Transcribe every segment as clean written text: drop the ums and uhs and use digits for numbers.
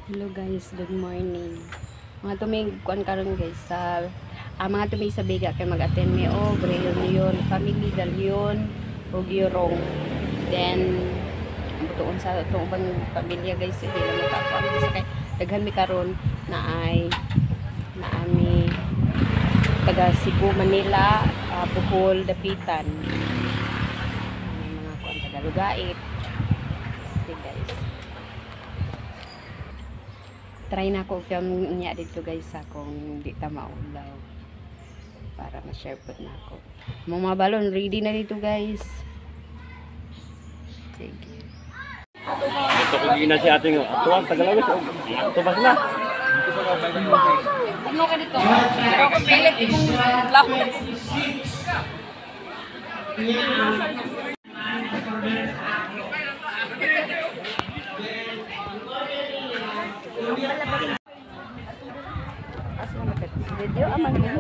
Hello guys, good morning. Mga tumig kuan karon guys sa mga tumig sa biga kay mag-attend mi og reunion, family dalyon og yurong. Then butuon sa itong ubang pamilya guys, hindi na makakuan kasi kay daghan mi karon na ay naami taga Cebu, Manila, Bohol, Dapitan. Mga kuan taga Lugait. Okay guys. Try na ko film niya dito guys kung di ta maulaw para ma-share po na ako. Mga balon ready na dito guys. Sige. Ito ko gina si ating atuan tagalawis o tubas na. Ano ka dito? Pero ko pilit kung lahos. Video aman din.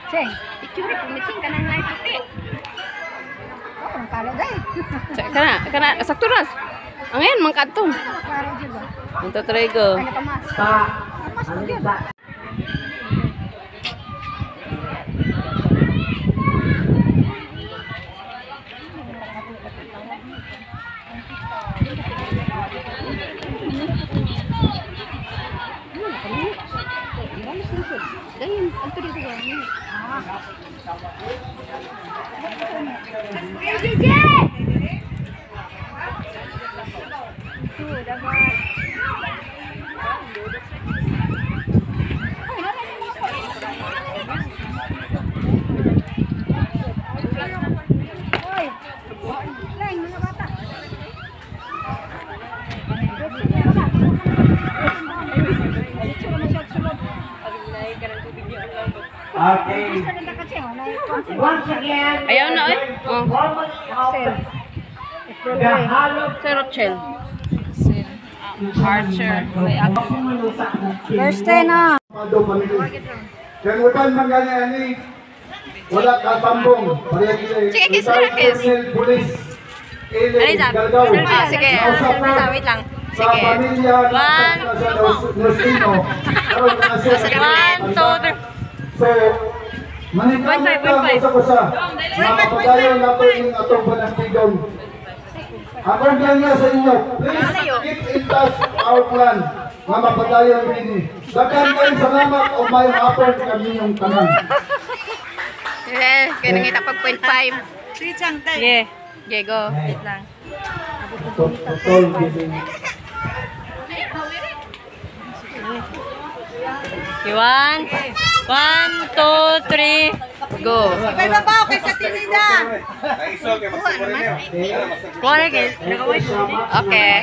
Ceng, picture ko meeting kanang live puti. Oh, ang kala day. Kana sakto ras. Ang yan mangkadtong. Klaro jud ba? Unta try ko. Ano ka mas? Mas jud. Dayan, alto dito ba? DJ! Ito, dapat. Oy, lain mga bata. Okay. Once again, Ayaw na eh. Oh. the Halo Sir Rochelle. Archer. Thursday na. Kaya utan mangganya ni wala katambong. Sige, kiss na kiss. Police. Aliza. Sige. Wait lang. Sa Sige. pamilya One. Nustino. One, two, three. So, manitang 1.5. sa mapapadayon na po yung atong panagtigong. Akong ganya sa inyo, please keep in touch our plan nga mapadayon rin. Dagan kayo salamat o may hapon kami yung tanan. Kaya nangita pag 0.5. Yeah. Yeah, go. Wait lang. Totoo, Okay, 1, 2, 3, go. May babaw kay sa tinida. Okay.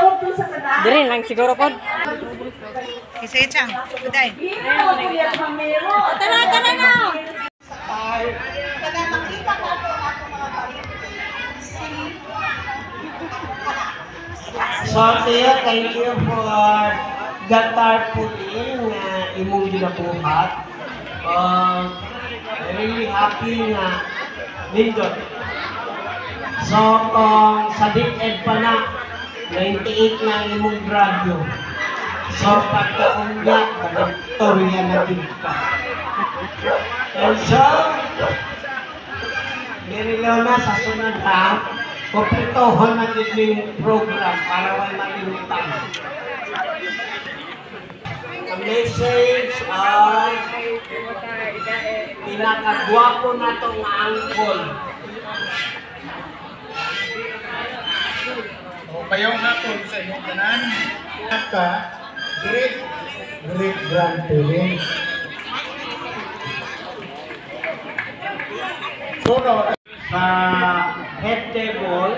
Dili lang siguro po. Isa itang. Uday. Tara na. So, Tia, thank you for the tarpaulin na imong ginabuhat. Really happy nga nindot. So, kung sa DepEd pa na, 98 na ang imong grado. So, pagkaungya, Victoria na din ka. And so, nirilaw na sa sunod ha, kumpletuhan natin yung program para wala malimutan. Ang message ay pinakagwapo na itong angkol. O kayong hapon sa inyong tanan, ka great grandparents. Sa head table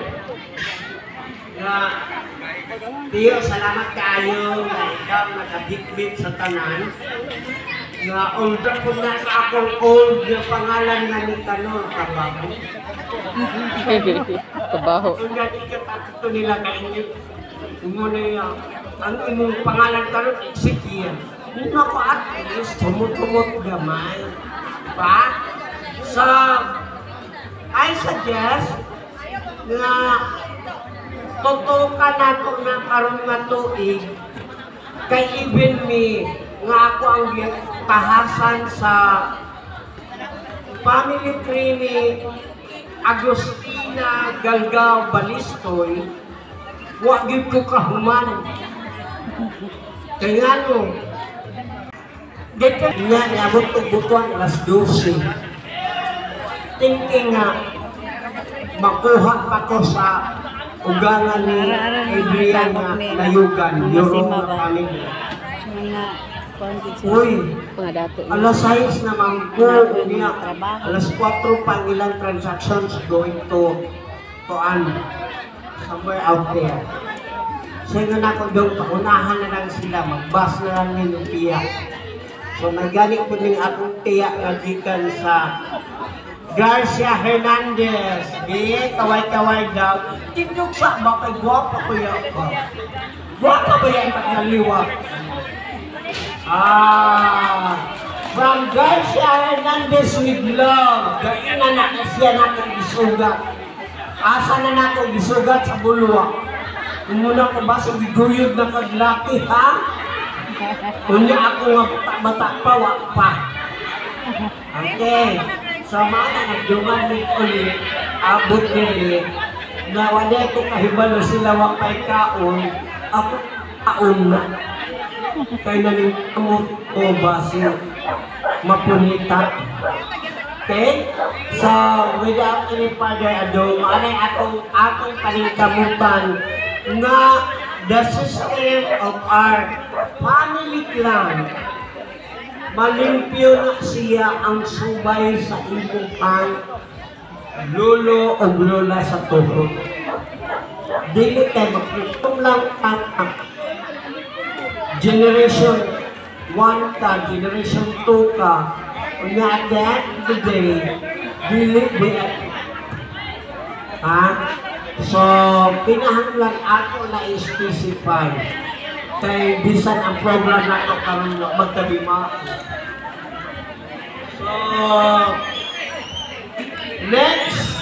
na Tiyo, salamat kayo na ikaw nakadikbit sa tanan nga older ko na sa akong old na pangalan na ni Tanor Kabaho. Kabaho. Kung gati ka patuto nila kainyo, umuna yung ang imong pangalan karon Ezekiel. Una ko at least tumot-tumot gamay. Pa? So, I suggest na tutukan nato na karon nga tuig kay even me nga ako ang tahasan sa family tree ni Agustina Galgao Balistoy, wa gyud ko kahuman. Kaya no, dito nga niabot ko butuan alas 12. Thinking nga, makuha pa ko sa ugangan ni Adrian na layugan, yung mga pamilya. Uy, alas 6 naman po, alas 4 pa ang ilang transactions going to somewhere out there. Sige na ko doon, paunahan na lang sila, magbas na lang ng tiya. So nagaling po ng akong tiya nagikan sa Garcia Hernandez. Kaway-kaway daw. Tindog sa ba kay guwapa ko yan ba? Guwapa ba yan pagkaliwa? From Garcia Hernandez with love. Gaya na siya natin isugat. Asa na natin isugat sa bulwa. Muna ko ba sa biguyod na kaglaki, ha? Kunya ako nga matakpa, wak pa. Okay. So, mga nagduman ni ulit, abot nila, na wala ko kahibalo sila wakay kaon, ako kaon na. Kaya nalimot ko ba siya mapunita. Okay? So, without any further ado, maanay akong paningkamutan na the system of our family clan, malimpyo na siya ang subay sa imong lolo o lola sa tuhod. Dili tayo magpitong lang ang generation 1 ka, generation 2 ka, na at the end of the day, dili so, pinahanglan ako na i-specify kay bisan ang program na ito karoon magkabima. So, next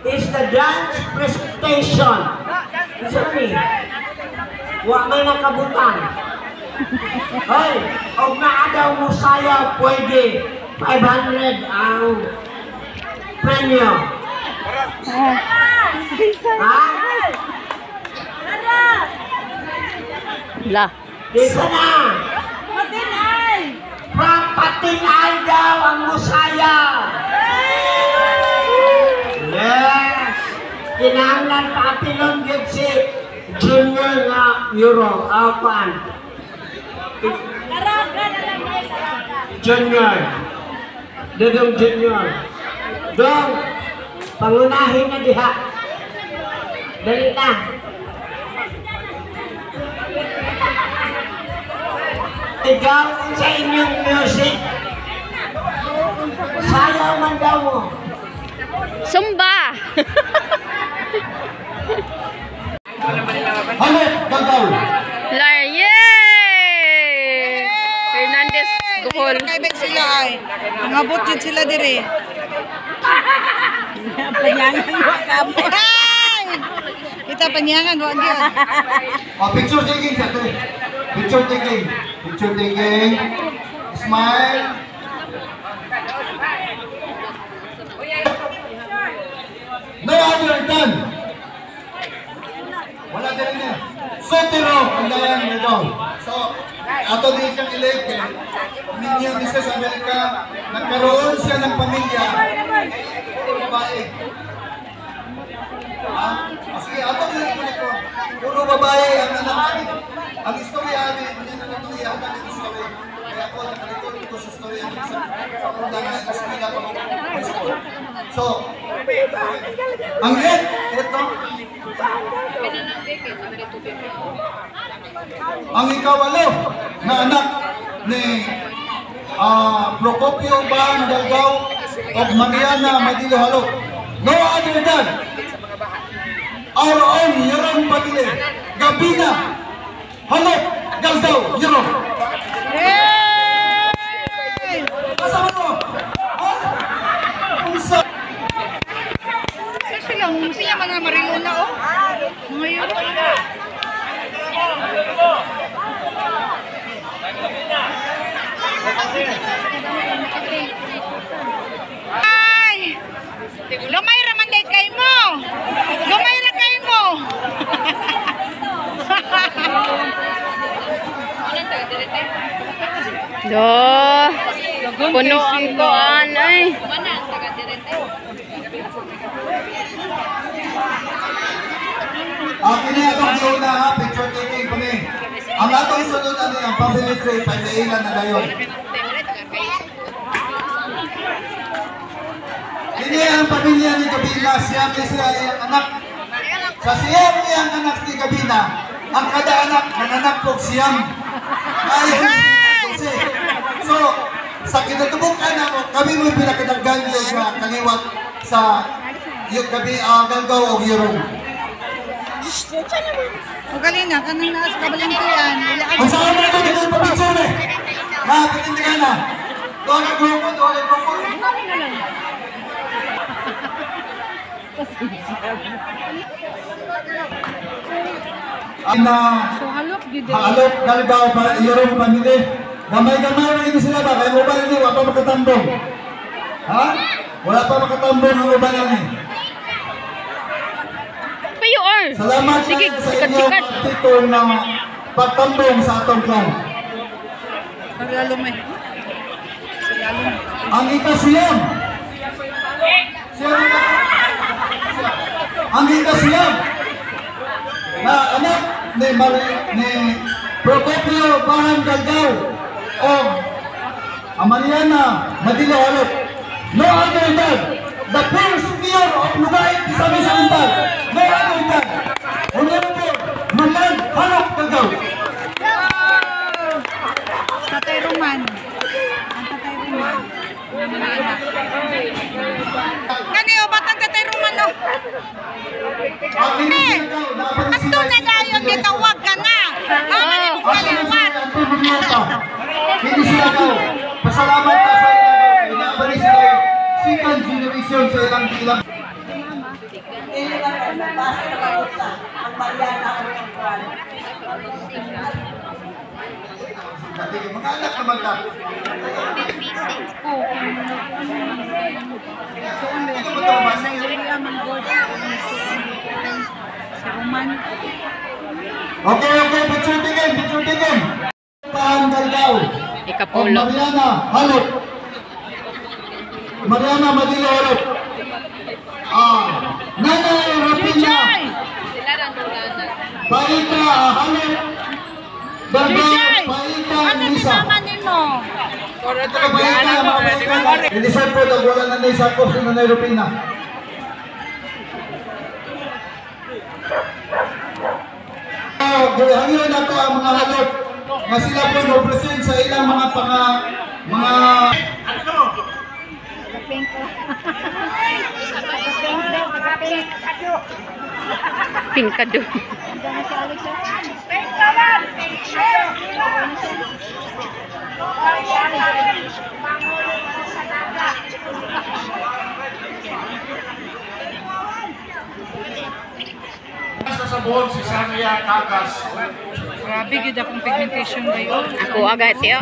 is the dance presentation. Sorry, wa may nakabutan. Hoy, og naadaw mo sayaw, pwede 500 ang premyo. Ha? La. Isa na! From Patinay daw ang musayaw! Yes! Kinahanglan pa apilong yun si Junior nga Euro. Apan. Junior. Dudong Junior. Dong, pangunahin na diha. Dali na. Ikaw sa inyong music. Sayaw man daw mo. Sumba! Halit, Galgao. Yay! Hernandez Duhol. Kaibig sila ay. Nangabot yun sila dire. Panyangan wa kamo. Kita panyangan wa gyud. Picture taking sa to. Picture taking. Picture taking. Smile. No other done. Wala din niya. Sotero ang dalan nito. So, ato din siyang elect. Ninyo Mrs. America, nagkaroon siya ng pamilya. Puro babae. Sige, ato din ko. Puro babae ang anak. Ang istorya natin, hindi na natuloy ang ating istorya. Kaya ako, nakalito ito sa istorya sa undangan ng eskwela pa high school. So, ang red, ito. Ang ikawalo na anak ni Procopio Baan Galgao of Mariana Madilo Halo. No other than our own Yaron Padilla, Gabina, Halok, Galdaw, Europe. Yay! Kasama mo? Ha? Unsa? So sila, siya mga Mariluna oh. Mga yun. Ay! Lumay raman day kay mo. Lumay ra kay mo. Do. Puno ang kuan ay. Kini atong giuna ha, picture taking kami. Ang atong sunod ano yung family trip, pagdailan na dayon. Kini ang pamilya ni Gabina, siyam ni sila iyang anak. Sa siyam iyang anak ni Gabina, ang kada anak nananakpog siyam. Ayon si So, sa kinatubukan ako, kami mo pinakadaggan sa kaliwat sa yung gabi, Galgaw o Yorong. Magaling na, kanang naas kabalantian. Ang saan mo ito, dito pa picture eh. Pinindigan na. Doon ang grupo, doon ang grupo. Halok, Galgaw, Yorong, pamili. Gamay-gamay na ini sila ba? Kaya uban ini, wala pa makatambong. Ha? Wala pa makatambong ang uban ini. Payo or. Salamat Sige, sa sikat-sikat. inyong titong na pagtambong sa atong plan. Lalo may. Ang ikasiyam. Ang ikasiyam. Na anak ni Procopio Bahang Galgaw o Amaliana Madila Halok. No other than the first mayor of Lugay, Misamis Oriental. No other than Honorable Manan Halok Galgaw. Tatay Roman. Ang Tatay Roman. Mga anak. Kani o batang Tatay Roman no? Ato na dayon dito, wag ka na. Haman ni mo kaliwat. Hindi sila daw. Pasalamat ka sa ilang. Inaabali sila second generation sa ilang bilang. Mga anak naman lang. Okay, picture tingin. Bahang Galgaw. Ikapulo. Mariana Halok. Mariana Madila Halok. Nanay Rapina. Paita Halok. Galgaw, Paita Lisa. nimo? Ilisan po, nagwala na na isakop sa Nanay Rapina. Hangin na ito ang mga halok na sila po no-present sa ilang mga Pinkado. Sa buhon si Sania Tagas. Grabe gid akong pigmentation ngayon. Ako agad yo.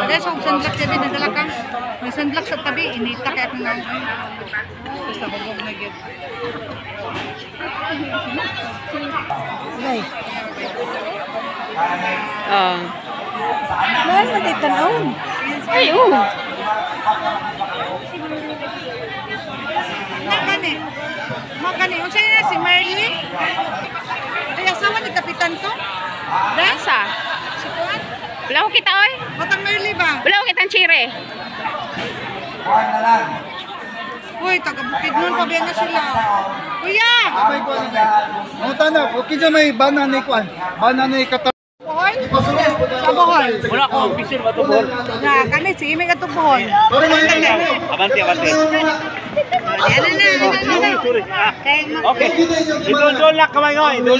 Guys, og sunblock sabi nadala ka. May sunblock sa tabi, inita kay akong nang. Basta bugog na gid. Ay. Mahal man tanaw. Ay, oh. Nakani. Makani, unsay na si Marley? Ay asawa ni kapitan to? Dasa. Si Kuan? Wala ko kita oy. Batang Marley ba? Wala ko kitang chire. Uy, taga Bukidnon pa biya na sila. Kuya! Ang tanong, okay sa may banana ni Kwan? Banana ni Katar. Bohol? Sa Bohol. Wala ko official ba to, Bol? Na, kani si Imi ka to Bohol. Abante. Sorry. Okay. Idol lang kamay nga, idol.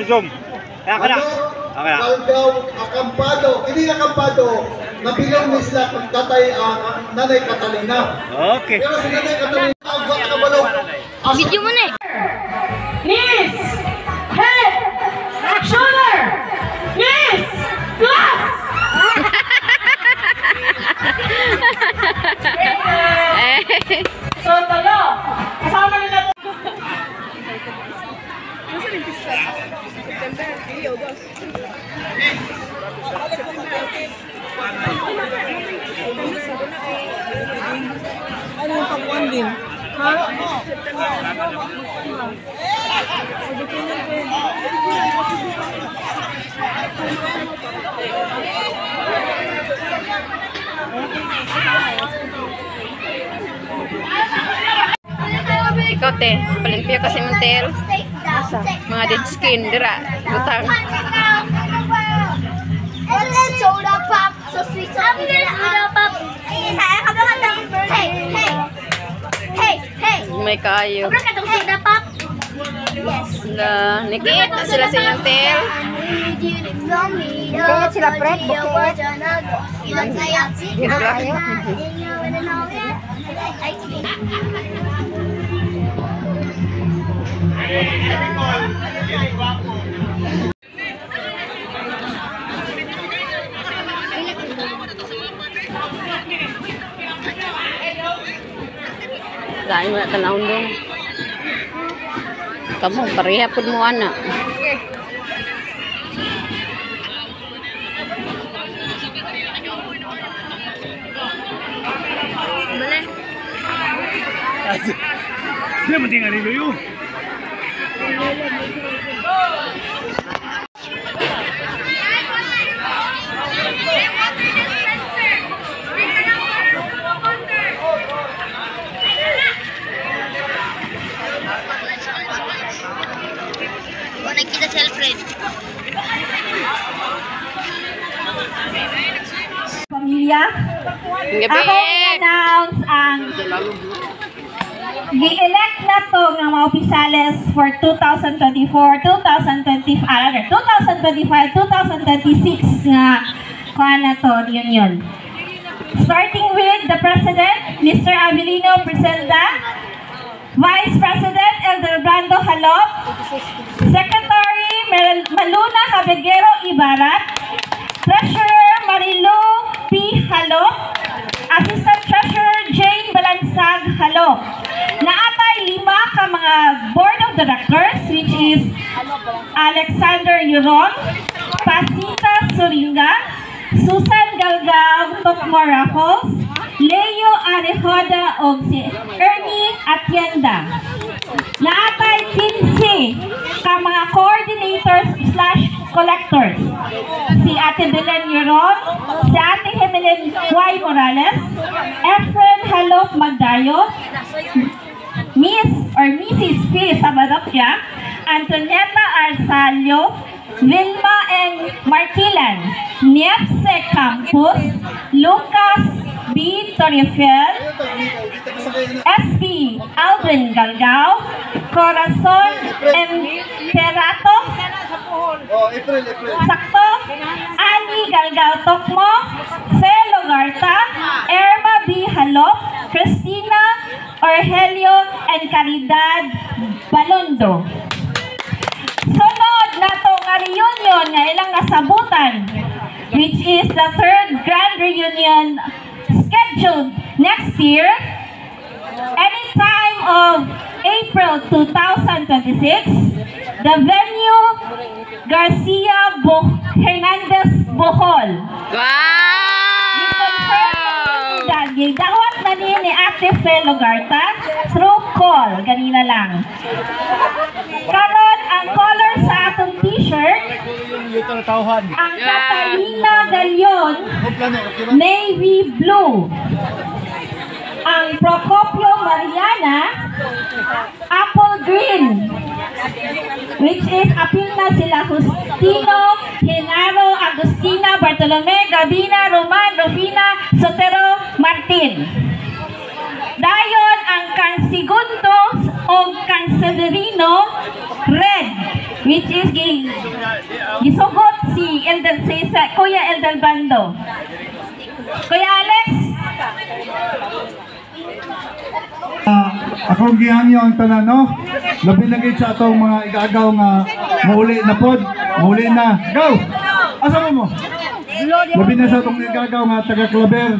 Zoom. Galgao Acampado. Kini Acampado, nabilang ni sila kung tatay Nanay Catalina. Okay. Pero si Nanay Catalina, ang kabalo. Video mo na eh. Knees, head, shoulder, knees, plus. So, talo. Kasama nila po. Ikaw te, palimpyo kasi Montel. Mga dead skin, dira. Butang. And then soda pop, so sweet. I'm gonna soda pop. Hey, hey, hey. May kayo. Sobra ka tong soda pop. Yes. Nikit na sila sa inyong tel. Kaya sila Fred, bukit. Lain mo na tanawin dong. Kamu, pareha po mo anak. Dia penting ada dulu. Nakita si Alfred. Pamilya, Gabi. ako i-announce ang gi-elect na to ng mga opisales for 2024, 2025, 2026 nga kuha na to, yun. Starting with the President, Mr. Avelino Presenda, Vice President Elder Brando Halop, Secretary Maluna Caballero Ibarat, Treasurer Marilu P. Halop, Assistant Treasurer Jane Balansag Halop. Naatay 5 ka mga Board of Directors, which is Alexander Yuron, Pasita Suringa, Susan Galgao Tokmo Raffles, Leo Arejoda o si Ernie Atienda. Naatay 15 ka mga coordinators / collectors. Si Ate Belen Yuron, si Ate Hemelen Y. Morales, Efren Halop Magdayo, Miss or Mrs. P. Sabadokya, Antonieta Arsalio, Vilma N. Martilan, Niepce Campos, Lucas B. Torrefel, SP Alvin Galgao, Corazon Emperato, Sakto, Annie Galgao Tokmo, Fel Logarta, Erma B. Halop, Christina Orhelio, and Caridad Balondo. Sunod na to nga reunion nga ilang nasabutan, which is the 3rd Grand Reunion scheduled next year, anytime of April 2026, the venue Garcia Hernandez Bohol. Wow! Dawat na ni Ate Fel Logarta through call, ganina lang. Karon ang color sa atong t-shirt, ang Catalina Galion, navy blue. Ang Procopio Mariana, apple green, which is apil na sila Justino, Genaro, Agustina, Bartolome, Gabina, Roman, Rufina, Sotero, Martin. Dayon ang Cansegundo o Canseverino, red, which is Gisugot si Kuya Eldel Bando. Kuya Alex? Akong gihangyo ang tanan, no? Labi na gid sa atong mga igagaw nga mauli na pod, mauli na. Go! Asa mo? Labi na sa atong igagaw nga taga Claver.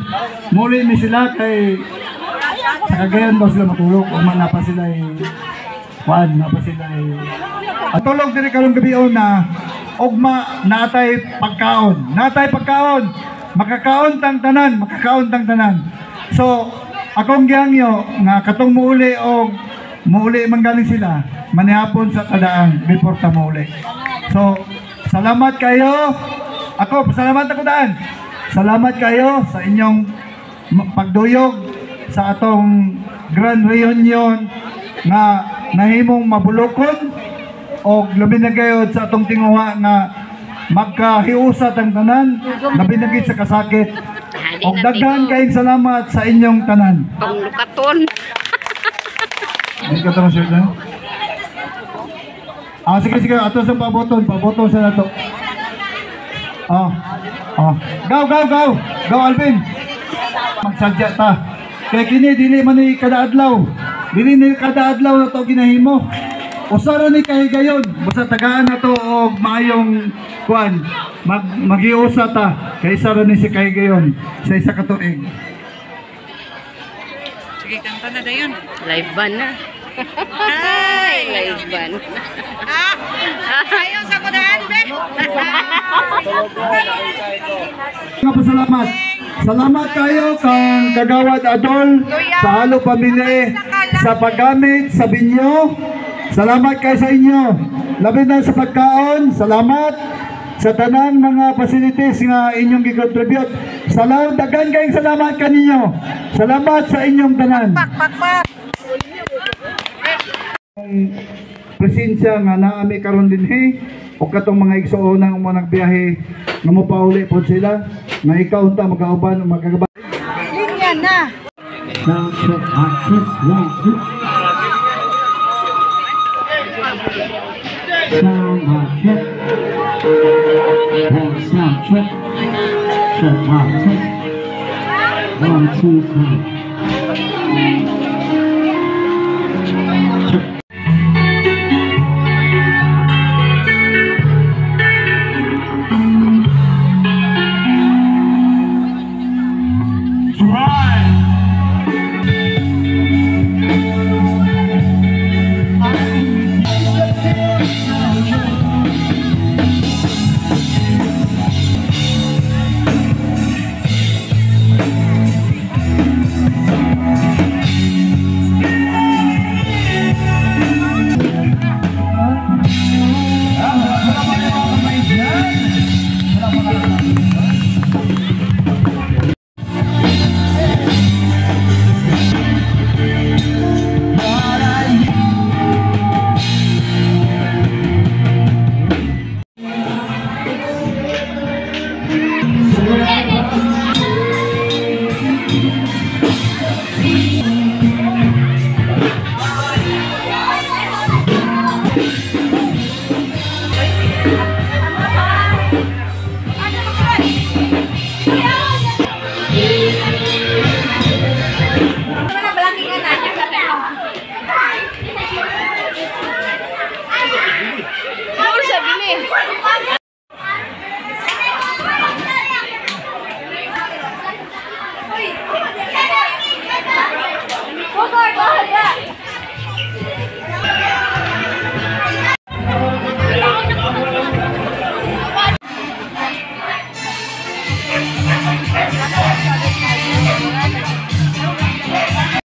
Mauli ni sila kay sa Cagayan daw sila matulog. Kung man napa sila napa sila at tulog diri karong gabi na ugma natay pagkaon. Natay pagkaon. Makakaon tang tanan. So, akong gihangyo nga katong muuli og muuli manggaling sila manihapon sa tadaan before ta muuli. So, salamat kayo. Salamat ako daan. Salamat kayo sa inyong pagduyog sa atong grand reunion nga nahimong mabulokon og labi na gayud sa atong tinguha nga magkahiusat ang tanan, labi na gid sa kasakit. Og daghan kayong salamat sa inyong tanan. Panglukaton. Ay ka tama sir na. Sige, ato sa paboton sa nato. Go Alvin. Magsadya ta. Kaya kini dili man ni kada adlaw. Dili ni kada adlaw na to ginahimo. Usara ni kahigayon. Basta tagaan na to og maayong kuan. Magiusa ta. Kay sara ni si kahigayon sa isa ka tuig. Sige, kanta na dayon. Live ban na. Ay! Live ban. Ayaw sa kudahan, be! Mga pasalamat. Salamat kayo kang Kagawad Adol sa Halo Pamilya sa paggamit sa binyo. Salamat kayo sa inyo. Labi na sa pagkaon. Salamat sa tanan mga facilities nga inyong gikontribute. Salamat, dagan kayong salamat kaninyo. Salamat sa inyong tanan. Presensya nga naami karon dinhi o katong mga igsuonan nga nagbiyahe nga mopauli pod sila nga ikaw unta magauban o magagaba. Linya na! Sound check. 1, 2, 3.